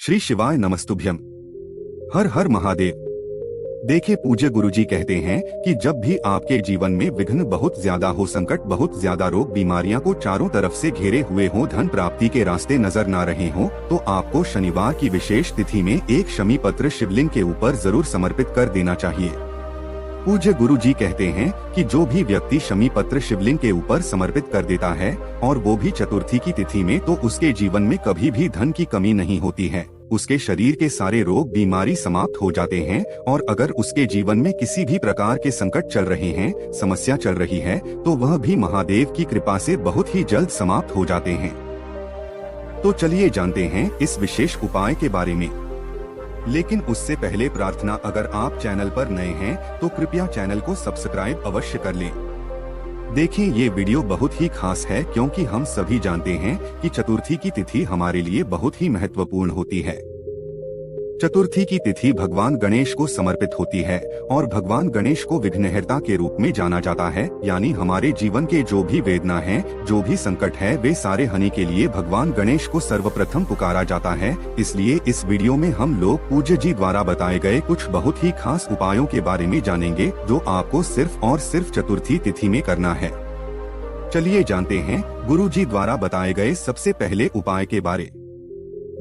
श्री शिवाय नमस्तुभ्यम। हर हर महादेव। देखे पूज्य गुरुजी कहते हैं कि जब भी आपके जीवन में विघ्न बहुत ज्यादा हो, संकट बहुत ज्यादा, रोग बीमारियां को चारों तरफ से घेरे हुए हो, धन प्राप्ति के रास्ते नजर ना रहे हो, तो आपको शनिवार की विशेष तिथि में एक शमी पत्र शिवलिंग के ऊपर जरूर समर्पित कर देना चाहिए। पूज्य गुरुजी कहते हैं कि जो भी व्यक्ति शमी पत्र शिवलिंग के ऊपर समर्पित कर देता है और वो भी चतुर्थी की तिथि में, तो उसके जीवन में कभी भी धन की कमी नहीं होती है। उसके शरीर के सारे रोग बीमारी समाप्त हो जाते हैं और अगर उसके जीवन में किसी भी प्रकार के संकट चल रहे हैं, समस्या चल रही है, तो वह भी महादेव की कृपा से बहुत ही जल्द समाप्त हो जाते हैं। तो चलिए जानते हैं इस विशेष उपाय के बारे में। लेकिन उससे पहले प्रार्थना, अगर आप चैनल पर नए हैं तो कृपया चैनल को सब्सक्राइब अवश्य कर लें। देखिए, ये वीडियो बहुत ही खास है क्योंकि हम सभी जानते हैं कि चतुर्थी की तिथि हमारे लिए बहुत ही महत्वपूर्ण होती है। चतुर्थी की तिथि भगवान गणेश को समर्पित होती है और भगवान गणेश को विघ्नहर्ता के रूप में जाना जाता है, यानी हमारे जीवन के जो भी वेदना है, जो भी संकट है, वे सारे हानि के लिए भगवान गणेश को सर्वप्रथम पुकारा जाता है। इसलिए इस वीडियो में हम लोग पूज्य जी द्वारा बताए गए कुछ बहुत ही खास उपायों के बारे में जानेंगे, जो आपको सिर्फ और सिर्फ चतुर्थी तिथि में करना है। चलिए जानते हैं गुरु जी द्वारा बताए गए सबसे पहले उपाय के बारे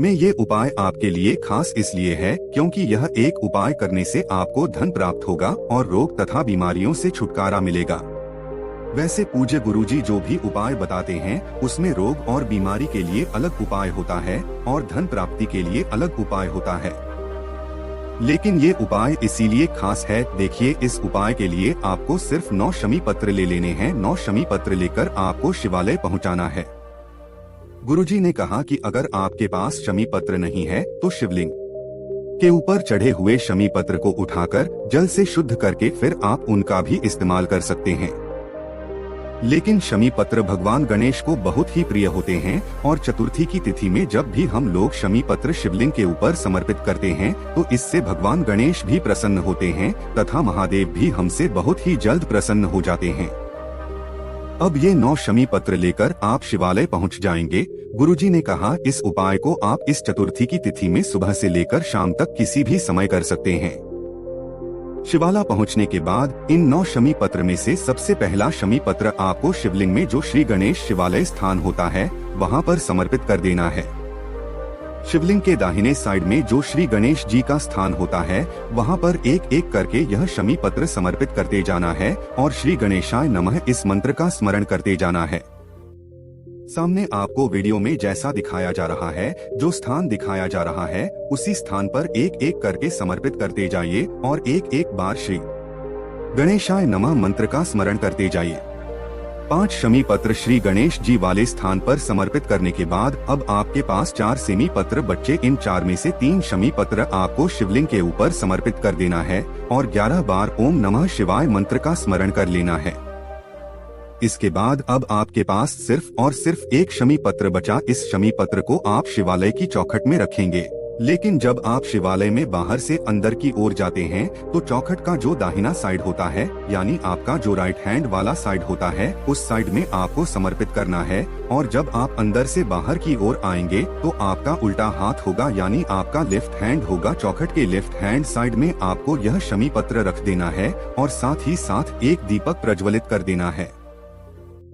में। ये उपाय आपके लिए खास इसलिए है क्योंकि यह एक उपाय करने से आपको धन प्राप्त होगा और रोग तथा बीमारियों से छुटकारा मिलेगा। वैसे पूज्य गुरुजी जो भी उपाय बताते हैं उसमें रोग और बीमारी के लिए अलग उपाय होता है और धन प्राप्ति के लिए अलग उपाय होता है, लेकिन ये उपाय इसीलिए खास है। देखिए, इस उपाय के लिए आपको सिर्फ 9 शमी पत्र ले लेने हैं। 9 शमी पत्र लेकर आपको शिवालय पहुँचाना है। गुरुजी ने कहा कि अगर आपके पास शमी पत्र नहीं है तो शिवलिंग के ऊपर चढ़े हुए शमी पत्र को उठाकर जल से शुद्ध करके फिर आप उनका भी इस्तेमाल कर सकते हैं। लेकिन शमी पत्र भगवान गणेश को बहुत ही प्रिय होते हैं और चतुर्थी की तिथि में जब भी हम लोग शमी पत्र शिवलिंग के ऊपर समर्पित करते हैं तो इससे भगवान गणेश भी प्रसन्न होते हैं तथा महादेव भी हमसे बहुत ही जल्द प्रसन्न हो जाते हैं। अब ये 9 शमी पत्र लेकर आप शिवालय पहुंच जाएंगे। गुरुजी ने कहा इस उपाय को आप इस चतुर्थी की तिथि में सुबह से लेकर शाम तक किसी भी समय कर सकते हैं। शिवालय पहुंचने के बाद इन 9 शमी पत्र में से सबसे पहला शमी पत्र आपको शिवलिंग में जो श्री गणेश शिवालय स्थान होता है वहां पर समर्पित कर देना है। शिवलिंग के दाहिने साइड में जो श्री गणेश जी का स्थान होता है वहां पर एक एक करके यह शमी पत्र समर्पित करते जाना है और श्री गणेशाय नमः इस मंत्र का स्मरण करते जाना है। सामने आपको वीडियो में जैसा दिखाया जा रहा है, जो स्थान दिखाया जा रहा है उसी स्थान पर एक एक करके समर्पित करते जाइए और एक एक बार श्री गणेशाय नमः मंत्र का स्मरण करते जाइए। 5 शमी पत्र श्री गणेश जी वाले स्थान पर समर्पित करने के बाद अब आपके पास 4 शमी पत्र बच्चे। इन 4 में से 3 शमी पत्र आपको शिवलिंग के ऊपर समर्पित कर देना है और 11 बार ओम नमः शिवाय मंत्र का स्मरण कर लेना है। इसके बाद अब आपके पास सिर्फ और सिर्फ एक शमी पत्र बचा। इस शमी पत्र को आप शिवालय की चौखट में रखेंगे, लेकिन जब आप शिवालय में बाहर से अंदर की ओर जाते हैं तो चौखट का जो दाहिना साइड होता है, यानी आपका जो राइट हैंड वाला साइड होता है, उस साइड में आपको समर्पित करना है। और जब आप अंदर से बाहर की ओर आएंगे तो आपका उल्टा हाथ होगा, यानी आपका लेफ्ट हैंड होगा। चौखट के लेफ्ट हैंड साइड में आपको यह शमी पत्र रख देना है और साथ ही साथ एक दीपक प्रज्वलित कर देना है।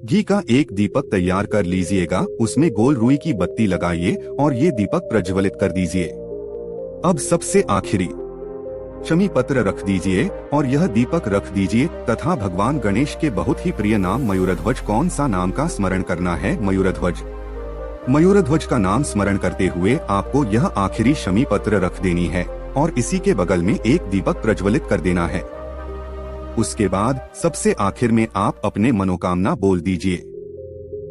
घी का एक दीपक तैयार कर लीजिएगा, उसमें गोल रुई की बत्ती लगाइए और ये दीपक प्रज्वलित कर दीजिए। अब सबसे आखिरी शमी पत्र रख दीजिए और यह दीपक रख दीजिए तथा भगवान गणेश के बहुत ही प्रिय नाम मयूरध्वज, कौन सा नाम का स्मरण करना है? मयूरध्वज। मयूरध्वज का नाम स्मरण करते हुए आपको यह आखिरी शमी पत्र रख देनी है और इसी के बगल में एक दीपक प्रज्वलित कर देना है। उसके बाद सबसे आखिर में आप अपने मनोकामना बोल दीजिए।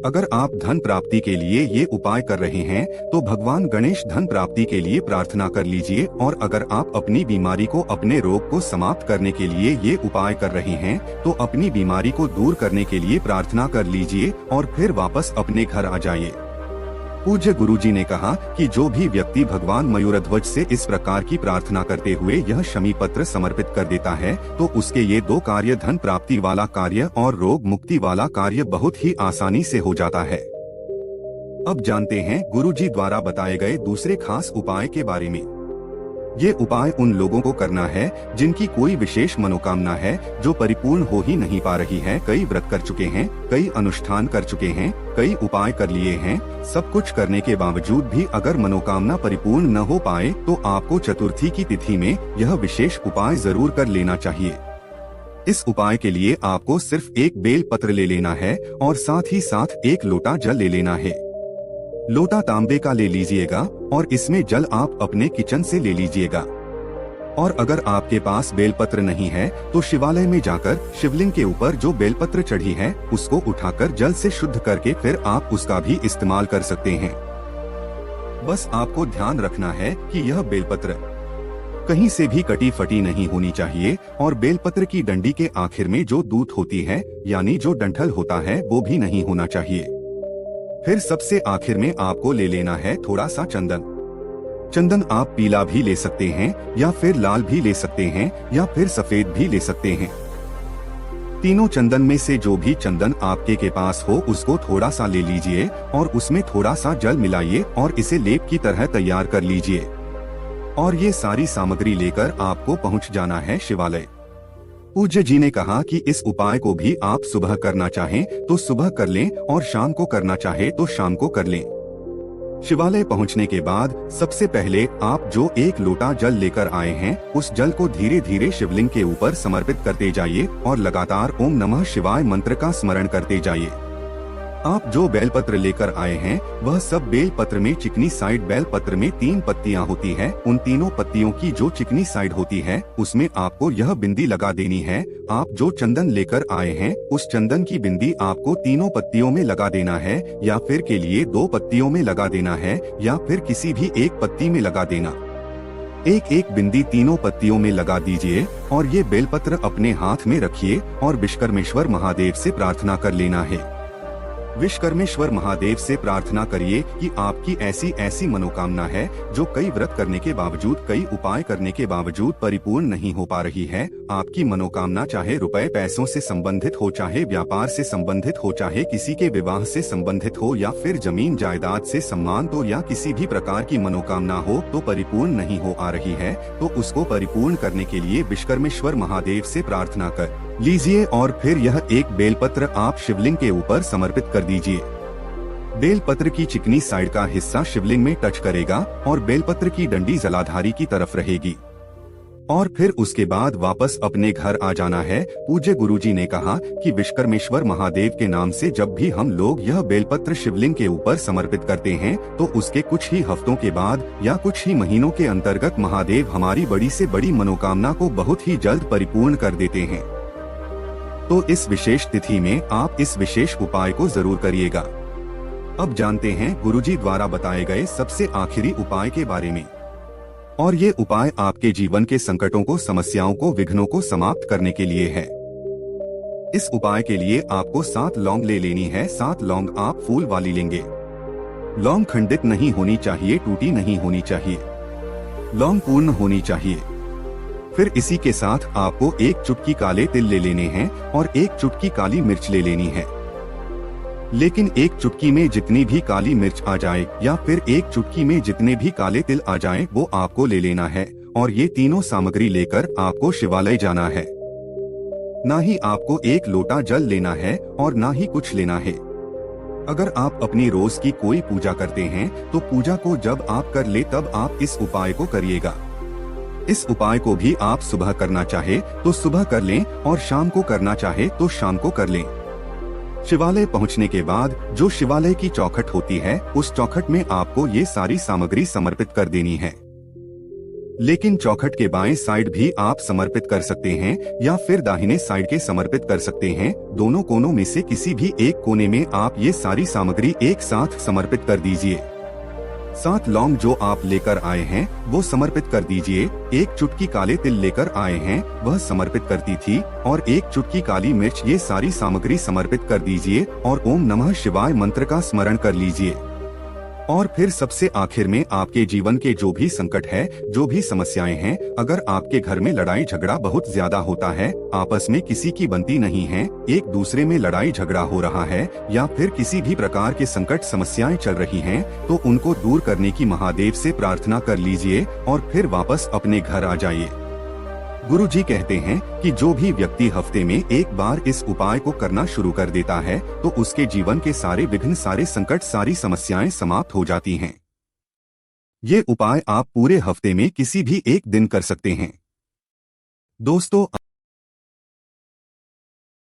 अगर आप धन प्राप्ति के लिए ये उपाय कर रहे हैं तो भगवान गणेश धन प्राप्ति के लिए प्रार्थना कर लीजिए, और अगर आप अपनी बीमारी को, अपने रोग को समाप्त करने के लिए ये उपाय कर रहे हैं तो अपनी बीमारी को दूर करने के लिए प्रार्थना कर लीजिए और फिर वापस अपने घर आ जाइए। पूज्य गुरुजी ने कहा कि जो भी व्यक्ति भगवान मयूरध्वज से इस प्रकार की प्रार्थना करते हुए यह शमी पत्र समर्पित कर देता है तो उसके ये 2 कार्य, धन प्राप्ति वाला कार्य और रोग मुक्ति वाला कार्य, बहुत ही आसानी से हो जाता है। अब जानते हैं गुरुजी द्वारा बताए गए दूसरे खास उपाय के बारे में। ये उपाय उन लोगों को करना है जिनकी कोई विशेष मनोकामना है जो परिपूर्ण हो ही नहीं पा रही है। कई व्रत कर चुके हैं, कई अनुष्ठान कर चुके हैं, कई उपाय कर लिए हैं, सब कुछ करने के बावजूद भी अगर मनोकामना परिपूर्ण न हो पाए तो आपको चतुर्थी की तिथि में यह विशेष उपाय जरूर कर लेना चाहिए। इस उपाय के लिए आपको सिर्फ एक बेल पत्र ले लेना है और साथ ही साथ एक लोटा जल ले लेना है। लोटा तांबे का ले लीजिएगा और इसमें जल आप अपने किचन से ले लीजिएगा। और अगर आपके पास बेलपत्र नहीं है तो शिवालय में जाकर शिवलिंग के ऊपर जो बेलपत्र चढ़ी है उसको उठाकर जल से शुद्ध करके फिर आप उसका भी इस्तेमाल कर सकते हैं। बस आपको ध्यान रखना है कि यह बेलपत्र कहीं से भी कटी फटी नहीं होनी चाहिए और बेलपत्र की डंडी के आखिर में जो दूत होती है यानी जो डंठल होता है वो भी नहीं होना चाहिए। फिर सबसे आखिर में आपको ले लेना है थोड़ा सा चंदन। चंदन आप पीला भी ले सकते हैं या फिर लाल भी ले सकते हैं या फिर सफेद भी ले सकते हैं। तीनों चंदन में से जो भी चंदन आपके के पास हो उसको थोड़ा सा ले लीजिए और उसमें थोड़ा सा जल मिलाइए और इसे लेप की तरह तैयार कर लीजिए। और ये सारी सामग्री लेकर आपको पहुंच जाना है शिवालय। पूज्य जी ने कहा कि इस उपाय को भी आप सुबह करना चाहें तो सुबह कर लें और शाम को करना चाहे तो शाम को कर लें। शिवालय पहुंचने के बाद सबसे पहले आप जो एक लोटा जल लेकर आए हैं उस जल को धीरे धीरे शिवलिंग के ऊपर समर्पित करते जाइए और लगातार ओम नमः शिवाय मंत्र का स्मरण करते जाइए। आप जो बेलपत्र लेकर आए हैं वह सब बेलपत्र में चिकनी साइड, बेलपत्र में 3 पत्तियां होती है। उन तीनों पत्तियों की जो चिकनी साइड होती है उसमें आपको यह बिंदी लगा देनी है। आप जो चंदन लेकर आए हैं उस चंदन की बिंदी आपको तीनों पत्तियों में लगा देना है या फिर के लिए 2 पत्तियों में लगा देना है या फिर किसी भी एक पत्ती में लगा देना। एक एक बिंदी तीनों पत्तियों में लगा दीजिए और ये बेलपत्र अपने हाथ में रखिए और विश्वकर्मेश्वर महादेव से प्रार्थना कर लेना है। विश्वकर्मेश्वर महादेव से प्रार्थना करिए कि आपकी ऐसी ऐसी मनोकामना है जो कई व्रत करने के बावजूद, कई उपाय करने के बावजूद परिपूर्ण नहीं हो पा रही है। आपकी मनोकामना चाहे रुपए पैसों से संबंधित हो, चाहे व्यापार से संबंधित हो, चाहे किसी के विवाह से संबंधित हो या फिर जमीन जायदाद से सम्मान तो या किसी भी प्रकार की मनोकामना हो तो परिपूर्ण नहीं हो आ रही है तो उसको परिपूर्ण करने के लिए विश्वकर्मेश्वर महादेव से प्रार्थना कर लीजिए और फिर यह एक बेलपत्र आप शिवलिंग के ऊपर समर्पित कर दीजिए। बेलपत्र की चिकनी साइड का हिस्सा शिवलिंग में टच करेगा और बेलपत्र की डंडी जलाधारी की तरफ रहेगी और फिर उसके बाद वापस अपने घर आ जाना है। पूज्य गुरुजी ने कहा कि विश्वकर्मेश्वर महादेव के नाम से जब भी हम लोग यह बेलपत्र शिवलिंग के ऊपर समर्पित करते हैं तो उसके कुछ ही हफ्तों के बाद या कुछ ही महीनों के अंतर्गत महादेव हमारी बड़ी से बड़ी मनोकामना को बहुत ही जल्द परिपूर्ण कर देते हैं। तो इस विशेष तिथि में आप इस विशेष उपाय को जरूर करिएगा। अब जानते हैं गुरुजी द्वारा बताए गए सबसे आखिरी उपाय के बारे में। और ये उपाय आपके जीवन के संकटों को, समस्याओं को, विघ्नों को समाप्त करने के लिए है। इस उपाय के लिए आपको 7 लौंग ले लेनी है। 7 लौंग आप फूल वाली लेंगे। लौंग खंडित नहीं होनी चाहिए, टूटी नहीं होनी चाहिए, लौंग पूर्ण होनी चाहिए। फिर इसी के साथ आपको 1 चुटकी काले तिल ले लेने हैं और 1 चुटकी काली मिर्च ले लेनी है। लेकिन 1 चुटकी में जितनी भी काली मिर्च आ जाए या फिर 1 चुटकी में जितने भी काले तिल आ जाएं वो आपको ले लेना है और ये तीनों सामग्री लेकर आपको शिवालय जाना है। ना ही आपको 1 लोटा जल लेना है और ना ही कुछ लेना है। अगर आप अपनी रोज की कोई पूजा करते हैं तो पूजा को जब आप कर ले तब आप इस उपाय को करिएगा। इस उपाय को भी आप सुबह करना चाहे तो सुबह कर लें और शाम को करना चाहे तो शाम को कर लें। शिवालय पहुंचने के बाद जो शिवालय की चौखट होती है उस चौखट में आपको ये सारी सामग्री समर्पित कर देनी है। लेकिन चौखट के बाएं साइड भी आप समर्पित कर सकते हैं या फिर दाहिने साइड के समर्पित कर सकते हैं। दोनों कोनों में से किसी भी एक कोने में आप ये सारी सामग्री एक साथ समर्पित कर दीजिए। 7 लौंग जो आप लेकर आए हैं वो समर्पित कर दीजिए। 1 चुटकी काले तिल लेकर आए हैं वह समर्पित करती थी और 1 चुटकी काली मिर्च, ये सारी सामग्री समर्पित कर दीजिए और ओम नमः शिवाय मंत्र का स्मरण कर लीजिए। और फिर सबसे आखिर में आपके जीवन के जो भी संकट है, जो भी समस्याएं हैं, अगर आपके घर में लड़ाई झगड़ा बहुत ज्यादा होता है, आपस में किसी की बनती नहीं है, एक दूसरे में लड़ाई झगड़ा हो रहा है, या फिर किसी भी प्रकार के संकट समस्याएं चल रही हैं, तो उनको दूर करने की महादेव से प्रार्थना कर लीजिए और फिर वापस अपने घर आ जाइए। गुरुजी कहते हैं कि जो भी व्यक्ति हफ्ते में एक बार इस उपाय को करना शुरू कर देता है, तो उसके जीवन के सारे विघ्न, सारे संकट, सारी समस्याएं समाप्त हो जाती हैं। ये उपाय आप पूरे हफ्ते में किसी भी एक दिन कर सकते हैं। दोस्तों,